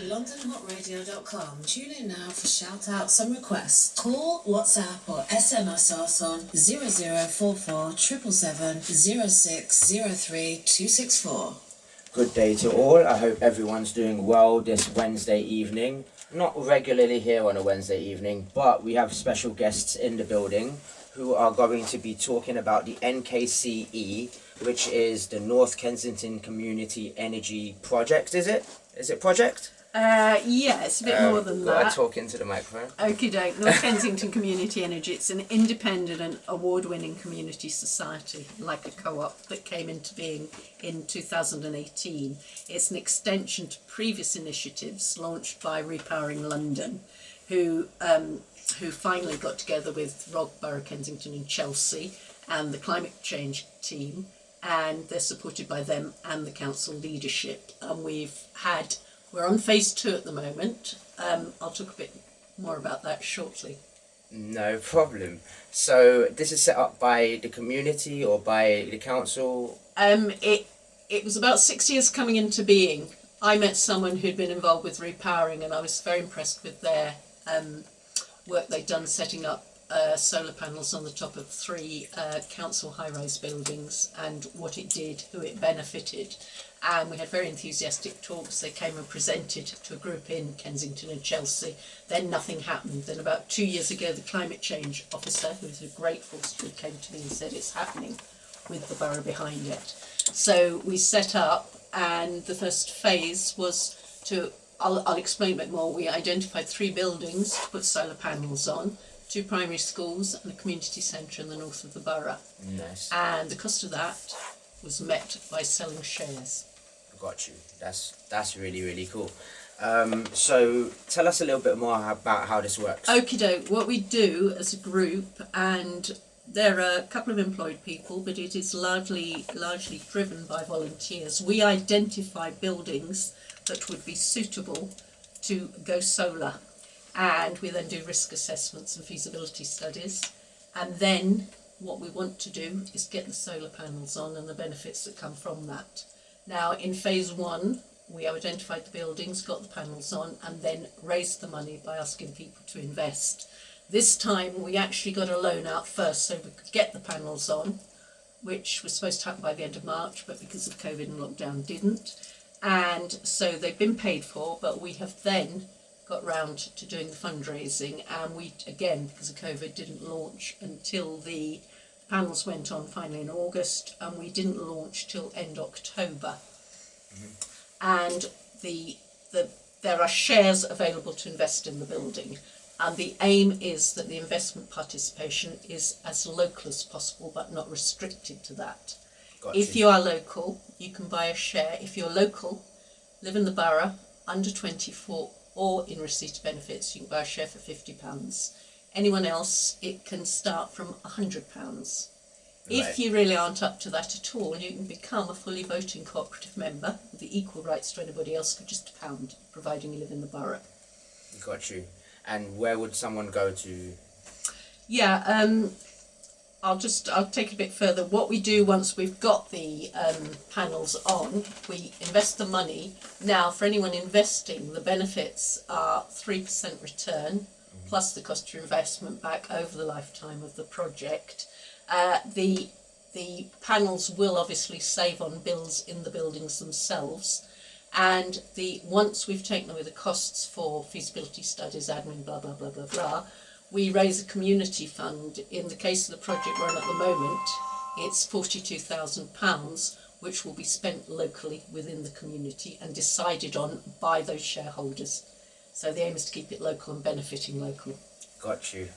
LondonHotRadio.com. Tune in now for shout-outs and requests. Call, WhatsApp or SMS us on 0044 777 0603 264. Good day to all. I hope everyone's doing well this Wednesday evening. Not regularly here on a Wednesday evening, but we have special guests in the building who are going to be talking about the NKCE, which is the North Kensington Community Energy project. Is it? Is it project? Yeah, it's a bit more than that. Gotta talk into the microphone. Okie doke. North Kensington Community Energy. It's an independent and award-winning community society, like a co-op, that came into being in 2018. It's an extension to previous initiatives launched by Repowering London, who finally got together with Borough Kensington and Chelsea and the climate change team, and they're supported by them and the council leadership. And we're on phase 2 at the moment. I'll talk a bit more about that shortly. No problem. So this is set up by the community or by the council? It was about 6 years coming into being. I met someone who'd been involved with repowering, and I was very impressed with their work they'd done setting up solar panels on the top of 3 council high-rise buildings, and what it did, who it benefited. And we had very enthusiastic talks. They came and presented to a group in Kensington and Chelsea. Then nothing happened. Then about 2 years ago, the climate change officer, who's a great force, came to me and said it's happening with the borough behind it. So we set up, and the first phase was to, I'll explain a bit more. We identified 3 buildings to put solar panels on, 2 primary schools and a community centre in the north of the borough. Nice. And the cost of that was met by selling shares. Got you. That's really, really cool. So tell us a little bit more about how this works. Okie doke. What we do as a group, and there are a couple of employed people, but it is largely driven by volunteers. We identify buildings that would be suitable to go solar, and we then do risk assessments and feasibility studies, and then what we want to do is get the solar panels on and the benefits that come from that. Now, in phase 1, we identified the buildings, got the panels on, and then raised the money by asking people to invest. This time, we actually got a loan out first so we could get the panels on, which was supposed to happen by the end of March, but because of COVID and lockdown didn't. And so they've been paid for, but we have then got round to doing the fundraising, and we, again, because of COVID, didn't launch until the panels went on finally in August, and we didn't launch till end October. And there are shares available to invest in the building, and the aim is that the investment participation is as local as possible, but not restricted to that. If you are local, you can buy a share. If you're local, live in the borough, under 24, or in receipt of benefits, you can buy a share for £50. Anyone else, it can start from £100. Right. If you really aren't up to that at all, you can become a fully voting cooperative member with the equal rights to anybody else for just £1, providing you live in the borough. Got you. And where would someone go to? Yeah, I'll take it a bit further. What we do once we've got the panels on, we invest the money. Now, for anyone investing, the benefits are 3% return, plus the cost of investment back over the lifetime of the project. The panels will obviously save on bills in the buildings themselves, and once we've taken away the costs for feasibility studies, admin, blah blah blah blah blah, we raise a community fund. In the case of the project we're on at the moment, it's £42,000, which will be spent locally within the community and decided on by those shareholders. So the aim is to keep it local and benefiting local. Got you.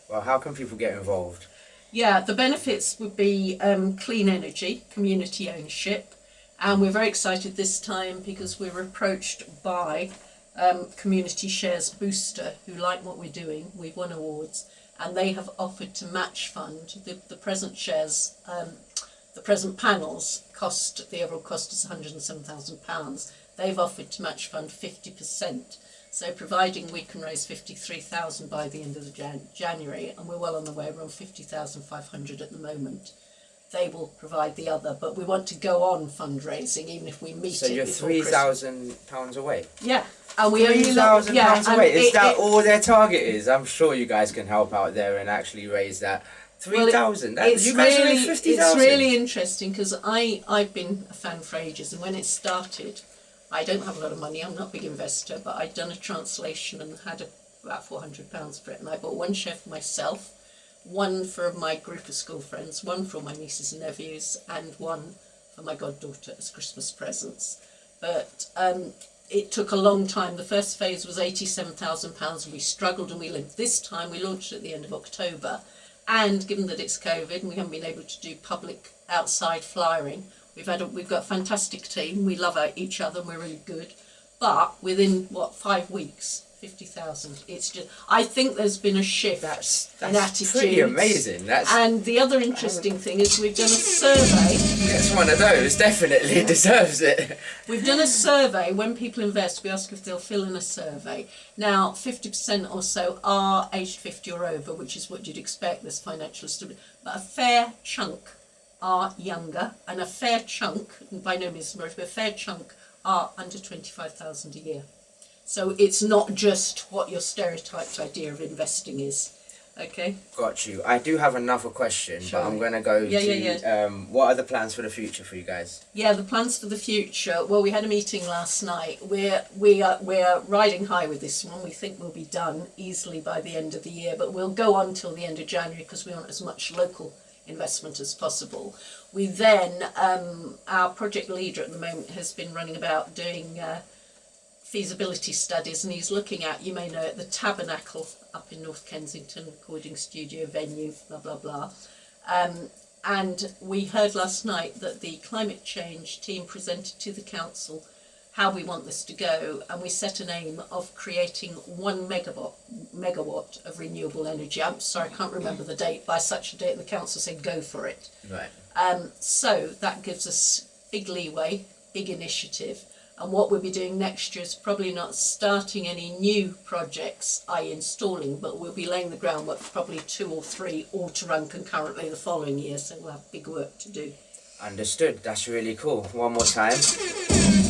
Well, how can people get involved? Yeah, the benefits would be clean energy, community ownership, and we're very excited this time because we were approached by Community Shares Booster, who like what we're doing. We've won awards, and they have offered to match fund the present shares. The present panels the overall cost is £107,000. They've offered to match fund 50%. So providing we can raise 53,000 by the end of the January, and we're well on the way, we're on 50,500 at the moment, they will provide the other. But we want to go on fundraising even if we meet it. So you're £3,000 away? Yeah. And we only £3,000 away. Is that it, all their target is? I'm sure you guys can help out there and actually raise that. 3,000. Well, You guys raised 50,000. It's really interesting because I've been a fan for ages, and when it started, I don't have a lot of money. I'm not a big investor, but I'd done a translation and had about £400 for it, and I bought one share for myself, one for my group of school friends, one for all my nieces and nephews, and one for my goddaughter as Christmas presents. But it took a long time. The first phase was £87,000, and we struggled and we lived. This time we launched at the end of October, and given that it's COVID and we haven't been able to do public outside flyering, we've got a fantastic team. We love each other and we're really good. But within 5 weeks, 50,000. It's just, I think there's been a shift in attitudes. Pretty amazing. And the other interesting thing is we've done a survey. It's one of those, definitely deserves it. We've done a survey. When people invest, we ask if they'll fill in a survey. Now, 50% or so are aged 50 or over, which is what you'd expect. There's financial stability, but a fair chunk are younger, and a fair chunk, and by no means the majority, but a fair chunk are under 25,000 a year. So it's not just what your stereotyped idea of investing is. Okay? Got you. I do have another question, Sure. but I'm going to go what are the plans for the future for you guys? Yeah, the plans for the future. Well, we had a meeting last night. We're riding high with this one. We think we'll be done easily by the end of the year, but we'll go on till the end of January because we want as much local investment as possible. We then, our project leader at the moment has been running about doing feasibility studies, and he's looking at, you may know it, the Tabernacle up in North Kensington, recording studio, venue, blah, blah, blah. And we heard last night that the climate change team presented to the council how we want this to go, and we set an aim of creating 1 megawatt of renewable energy. I'm sorry, I can't remember the date. By such a date, the council said go for it. Right. So that gives us big leeway, big initiative. And what we'll be doing next year is probably not starting any new projects, i.e. installing, but we'll be laying the groundwork for probably 2 or 3, all to run concurrently the following year, so we'll have big work to do. Understood. That's really cool. One more time.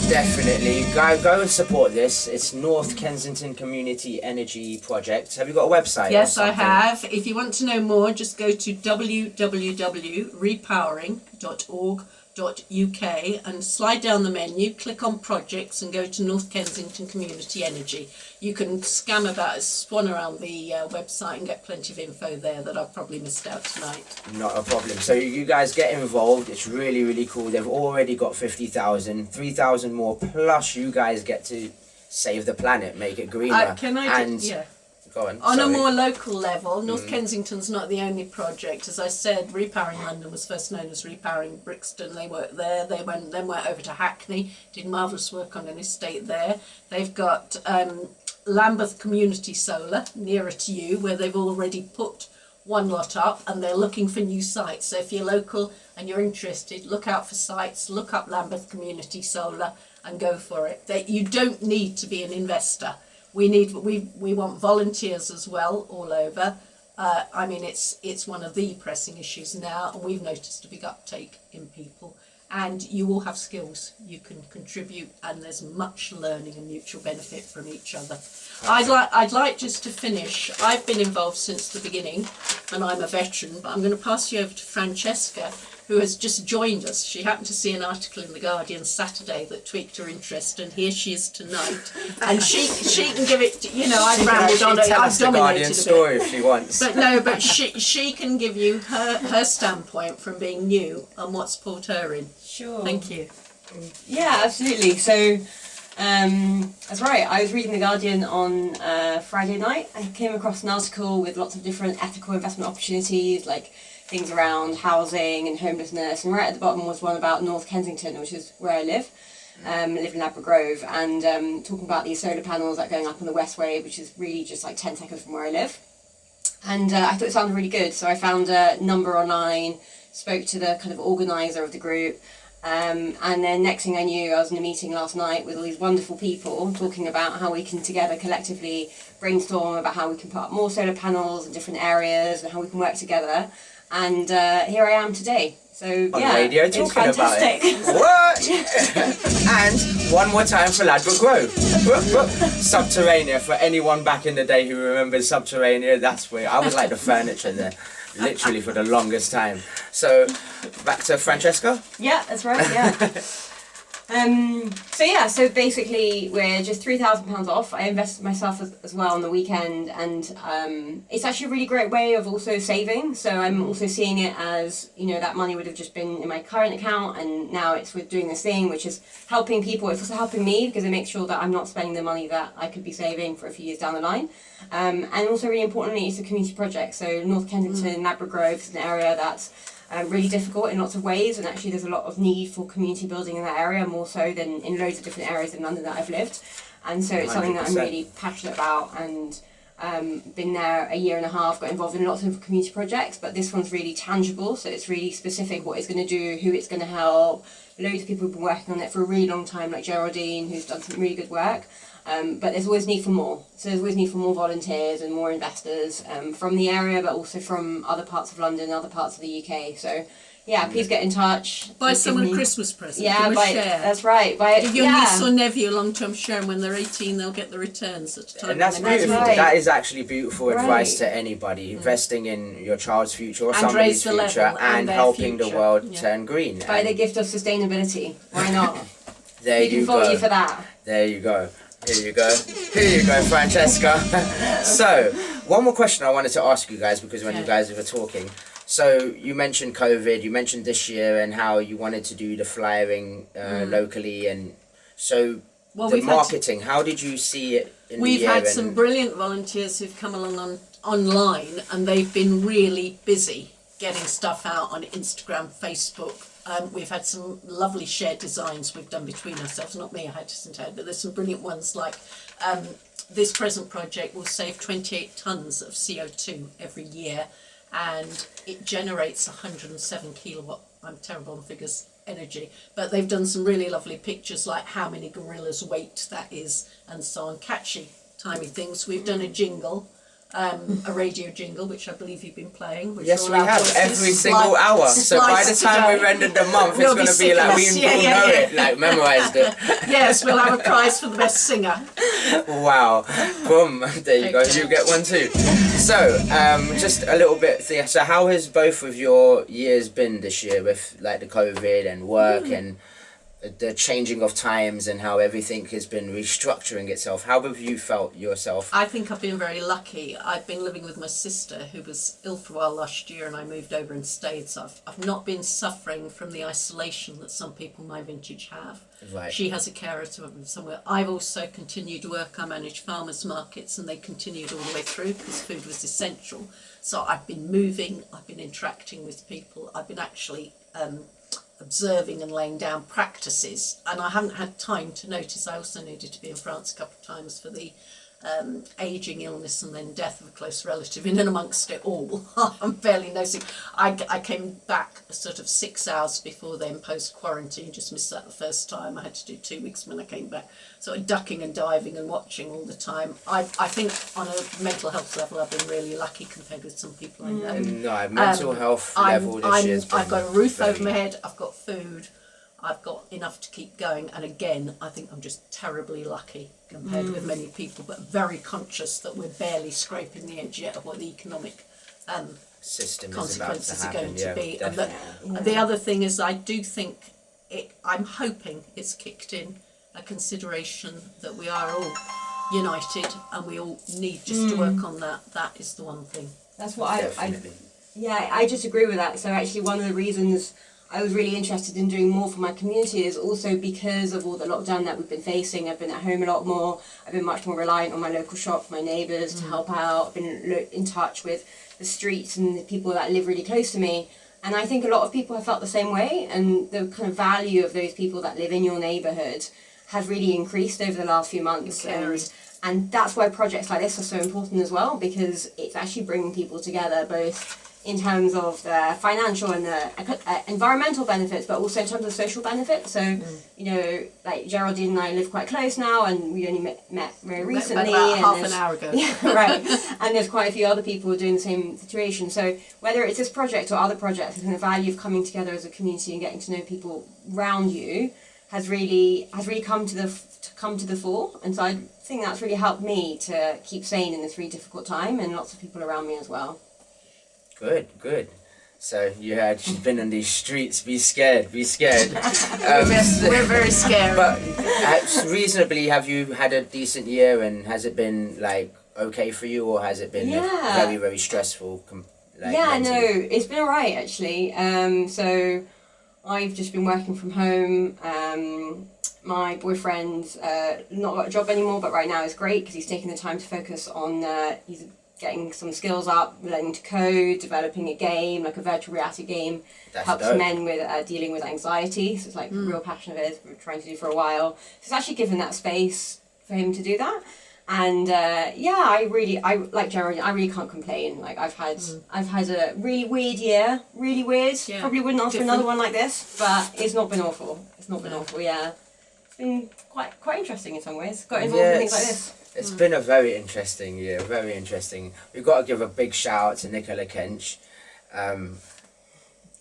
Definitely. Go and support this. It's North Kensington Community Energy Project. Have you got a website? Yes, I have. If you want to know more, just go to www.repowering.org.uk and slide down the menu, click on projects and go to North Kensington Community Energy. You can swan around the website and get plenty of info there that I've probably missed out tonight. Not a problem. So you guys get involved. It's really, really cool. They've already got 50,000, 3,000 more, plus you guys get to save the planet, make it greener. Go on. On a more local level, North Kensington's not the only project. As I said, Repowering London was first known as Repowering Brixton. They worked there. They went over to Hackney, did marvellous work on an estate there. They've got Lambeth Community Solar, nearer to you, where they've already put one lot up and they're looking for new sites. So if you're local and you're interested, look out for sites, look up Lambeth Community Solar and go for it. You don't need to be an investor. We want volunteers as well all over. I mean, it's one of the pressing issues now, and we've noticed a big uptake in people. And you all have skills you can contribute, and there's much learning and mutual benefit from each other. I'd like just to finish. I've been involved since the beginning, and I'm a veteran. But I'm going to pass you over to Francesca, who has just joined us. She happened to see an article in the Guardian Saturday that tweaked her interest, and here she is tonight. And she can give it. I've rambled on. I've dominated a bit. Story if she wants. But she can give you her standpoint from being new and what's pulled her in. Sure. Thank you. Yeah, absolutely. So, that's right. I was reading The Guardian on Friday night. I came across an article with lots of different ethical investment opportunities, like things around housing and homelessness. And right at the bottom was one about North Kensington, which is where I live. I live in Ladbroke Grove, and talking about these solar panels that are going up on the West Wave, which is really just like 10 seconds from where I live. And I thought it sounded really good, so I found a number online, spoke to the kind of organiser of the group. And then next thing I knew, I was in a meeting last night with all these wonderful people talking about how we can together collectively brainstorm about how we can put up more solar panels in different areas and how we can work together. and here I am today. So On yeah, radio it's talking about fantastic. it. What? And one more time for Ladbroke Grove. Subterranea, for anyone back in the day who remembers Subterranea, that's where I was like the furniture there, literally for the longest time. So back to Francesca. Yeah, that's right. Yeah. So basically we're just £3,000 off. I invested myself as well on the weekend, and it's actually a really great way of also saving. So I'm also seeing it as, you know, that money would have just been in my current account, and now it's with doing this thing, which is helping people. It's also helping me because it makes sure that I'm not spending the money that I could be saving for a few years down the line. And also really importantly, it's a community project. So North Kensington, Ladbroke Grove is an area that's really difficult in lots of ways, and actually there's a lot of need for community building in that area, more so than in loads of different areas in London that I've lived. And so it's something that I'm 100%. really passionate about, and been there a year and a half, got involved in lots of community projects, but this one's really tangible, so it's really specific what it's going to do, who it's going to help. Loads of people have been working on it for a really long time, like Geraldine, who's done some really good work. But there's always need for more. So there's always need for more volunteers and more investors from the area, but also from other parts of London, other parts of the UK. So yeah, please get in touch. Buy Please give someone me- a Christmas present. Yeah, Give 'em a buy, share. that's right. Buy, Give your yeah. niece or nephew a long-term share, and when they're 18, they'll get the returns at a time. And that's when they're beautiful. right. That is actually beautiful advice Right. to anybody. Investing in your child's future or And somebody's raise the level future, and and their helping the future. world Yeah. turn green. Buy the And gift of sustainability. Why not? there We can you vote go. you for that. There you go. Here you go. Here you go, Francesca. So, one more question I wanted to ask you guys, because when you guys were talking, so you mentioned COVID, you mentioned this year and how you wanted to do the flyering locally, and so Well, the we've had marketing, how did you see it in We've the year? had some brilliant volunteers who've come along online, and they've been really busy getting stuff out on Instagram, Facebook. We've had some lovely shared designs we've done between ourselves. Not me, I just had, but there's some brilliant ones like this present project will save 28 tonnes of CO2 every year, and it generates 107 kilowatt, I'm terrible on figures, energy, but they've done some really lovely pictures like how many gorillas weight that is and so on, catchy timey things. We've done a jingle, a radio jingle, which I believe you've been playing, which Yes, all we our have, voices every single slide- hour. So by the slides time we today. rendered the month, We'll it's going be to be like, we sick of all us. Yeah, know yeah, it, like memorized it. Yes, we'll have a prize for the best singer. Wow. Boom. There you go. Okay. You get one too. So, just a little bit. So, how has both of your years been this year with like the COVID and work and the changing of times and how everything has been restructuring itself? How have you felt yourself? I think I've been very lucky. I've been living with my sister who was ill for a while last year, and I moved over and stayed, so I've not been suffering from the isolation that some people my vintage have. Right. She has a carer somewhere. I've also continued to work. I manage farmers markets, and they continued all the way through because food was essential. So I've been moving, I've been interacting with people, I've been actually observing and laying down practices, and I haven't had time to notice. I also needed to be in France a couple of times for the ageing, illness and then death of a close relative. In and amongst it all, I'm barely noticing. I came back sort of 6 hours before they imposed quarantine, just missed that the first time. I had to do 2 weeks when I came back, sort of ducking and diving and watching all the time. I think on a mental health level I've been really lucky compared with some people I know. No, mental health level this year's been I've got a roof very- over my head, I've got food, I've got enough to keep going, and again, I think I'm just terribly lucky compared with many people, but very conscious that we're barely scraping the edge yet of what the economic system consequences is about are to going happen. to be. And Definitely. the other thing is, I do think I'm hoping it's kicked in a consideration that we are all united and we all need just to work on that. That is the one thing. That's what I Definitely. yeah, I just agree with that. So actually one of the reasons I was really interested in doing more for my community is also because of all the lockdown that we've been facing. I've been at home a lot more. I've been much more reliant on my local shop, my neighbours to help out. I've been in touch with the streets and the people that live really close to me. And I think a lot of people have felt the same way, and the kind of value of those people that live in your neighbourhood has really increased over the last few months. And that's why projects like this are so important as well, because it's actually bringing people together, both in terms of the financial and the environmental benefits, but also in terms of social benefits. So, you know, like Geraldine and I live quite close now, and we only met very recently. About and half an hour ago. Yeah, right. And there's quite a few other people who are doing the same situation. So whether it's this project or other projects, and the value of coming together as a community and getting to know people around you has really come to the fore. And so I think that's really helped me to keep sane in this really difficult time, and lots of people around me as well. Good. So you heard she's been on these streets. Be scared. We're very scared. But reasonably, have you had a decent year, and has it been like okay for you, or has it been very, very stressful? Mentally? It's been alright actually. So I've just been working from home. My boyfriend's not got a job anymore, but right now is great because he's taking the time to focus on he's getting some skills up, learning to code, developing a game, like a virtual reality game. That's helps dope. men with dealing with anxiety. So it's like a real passion of his, we're trying to do for a while. So it's actually given that space for him to do that. And I like Geraldine, I really can't complain. Like I've had a really weird year, really weird. Yeah. Probably wouldn't ask for another one like this, but it's not been awful. It's been quite interesting in some ways. Got involved in things like this. It's been a very interesting year, very interesting. We've got to give a big shout out to Nicola Kench,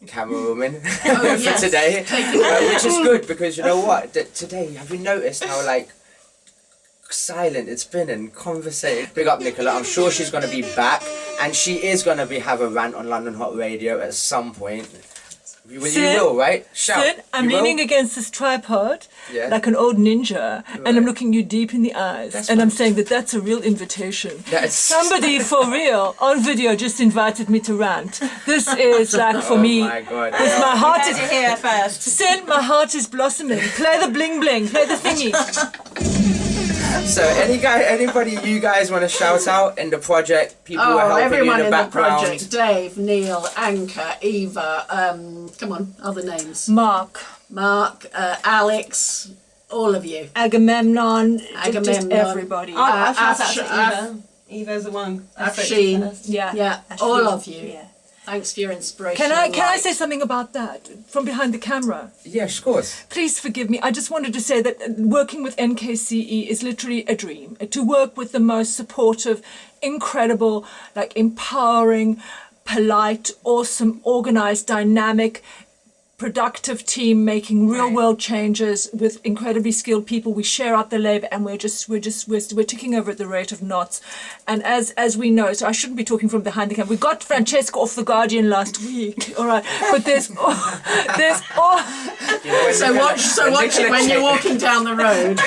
camerawoman for today, which is good because you know what? Today, have you noticed how like silent it's been and conversated? Big up Nicola. I'm sure she's going to be back, and she is going to have a rant on London Hot Radio at some point. You will, right? Shout. Sid, I'm leaning against this tripod like an old ninja, and I'm looking you deep in the eyes, and I'm saying that's a real invitation. Somebody for real on video just invited me to rant. This is like for me. Oh my God. With my heart is here first. Sid, my heart is blossoming. Play the bling bling. Play the thingy. So anybody you guys want to shout out in the project? People who are helping everyone you in the background. project. Dave, Neil, Anka, Eva, come on, other names. Mark, Alex, all of you. Agamemnon, just everybody. I'll shout out to Eva. Eva's the one. Afshin, Yeah, all of you. Yeah. Thanks for your inspiration. Can I say something about that from behind the camera? Yes, of course. Please forgive me. I just wanted to say that working with NKCE is literally a dream. To work with the most supportive, incredible, like empowering, polite, awesome, organized, dynamic, productive team making real world changes with incredibly skilled people. We share out the labor, and we're ticking over at the rate of knots. And as we know, so I shouldn't be talking from behind the camera. We got Francesca off the Guardian last week, all right. But there's So watch it when you're walking down the road.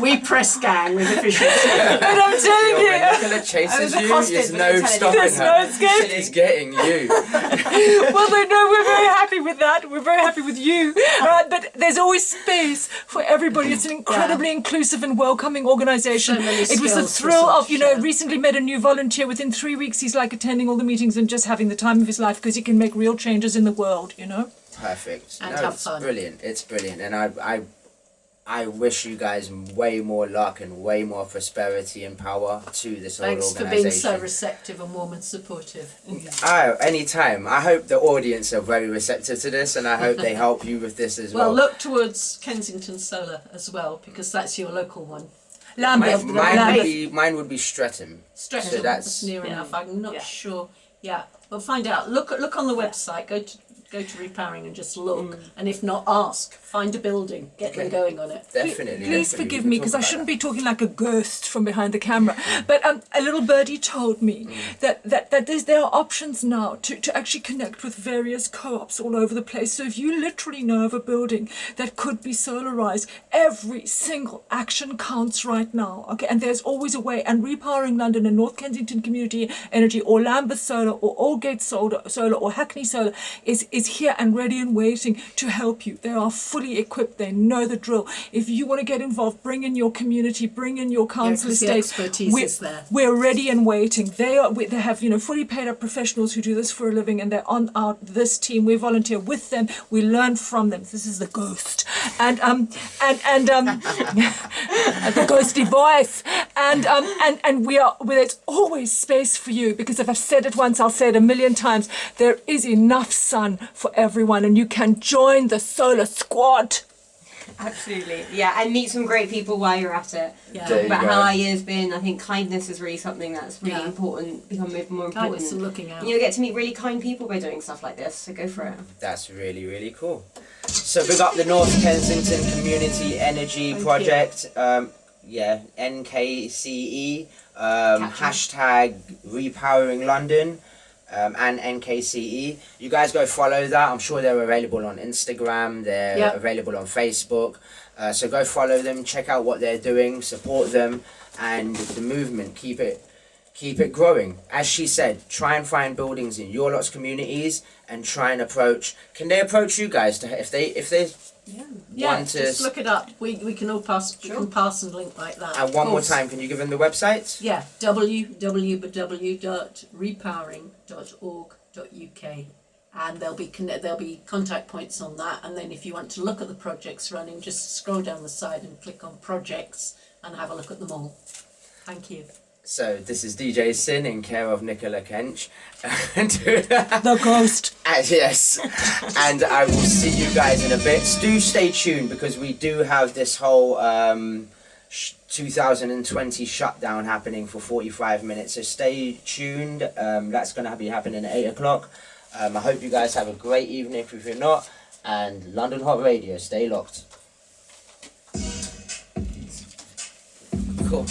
We press gang with efficiency. And I'm telling you, when Nicola chases you, there's no stopping There's her. no escape. She's getting you. Well, they know we're very happy with that. We're very happy with you. All right, but there's always space for everybody. It's an incredibly inclusive and welcoming organisation. So many It was a skills thrill for of, such, yeah. recently met a new volunteer. Within 3 weeks, he's like attending all the meetings and just having the time of his life because he can make real changes in the world, Perfect. And have it's fun. brilliant. It's brilliant, and I wish you guys way more luck and way more prosperity and power to this whole Thanks for organisation. being so receptive and warm and supportive. Anytime. I hope the audience are very receptive to this, and I hope they help you with this as well. Well, look towards Kensington Solar as well, because that's your local one. Lambeth. Mine would be Streatham. Streatham, So that's that's near enough. I'm not sure. Yeah, we'll find out. Look on the website. Go to Repowering and just look, and if not, ask. Find a building. Get them going on it. definitely. Please definitely. forgive We me can because talk I about shouldn't that. be talking like a ghost from behind the camera. But a little birdie told me that there are options now to actually connect with various co-ops all over the place. So if you literally know of a building that could be solarized, every single action counts right now. Okay, and there's always a way. And Repowering London and North Kensington Community Energy or Lambeth Solar or Aldgate Solar or Hackney Solar is is here and ready and waiting to help you. They are fully equipped. They know the drill. If you want to get involved, bring in your community, bring in your council 'cause the estate. expertise is there. We're ready and waiting. They have, you know, fully paid up professionals who do this for a living, and they're on this team. We volunteer with them. We learn from them. This is the ghost, and the ghostly voice, and there's always space for you, because if I've said it once, I'll say it a million times. There is enough sun for everyone, and you can join the solar squad. Absolutely, yeah, and meet some great people while you're at it. Yeah. Talk about how our year's been. I think kindness is really something that's really important, become more important. Kindness and looking out. You'll get to meet really kind people by doing stuff like this, so go for it. That's really, really cool. So big up the North Kensington Community Energy Project. NKCE. Hashtag Repowering London. And NKCE. You guys go follow that. I'm sure they're available on Instagram. They're available on Facebook. So go follow them. Check out what they're doing. Support them, and the movement. Keep it growing. As she said, try and find buildings in your lot's communities and try and approach. Can they approach you guys to if they want to? Just look it up. We can all pass. We can pass and link like that. And one more time, can you give them the website? Yeah, www.repowering.org.uk, and there'll be contact points on that. And then if you want to look at the projects running, just scroll down the side and click on projects and have a look at them all. Thank you. So this is DJ Sin in care of Nicola Kench. The ghost. Yes. And I will see you guys in a bit. Do stay tuned, because we do have this whole 2020 shutdown happening for 45 minutes. So stay tuned. That's going to be happening at 8 o'clock. I hope you guys have a great evening if you're not. And London Hot Radio, stay locked. Cool.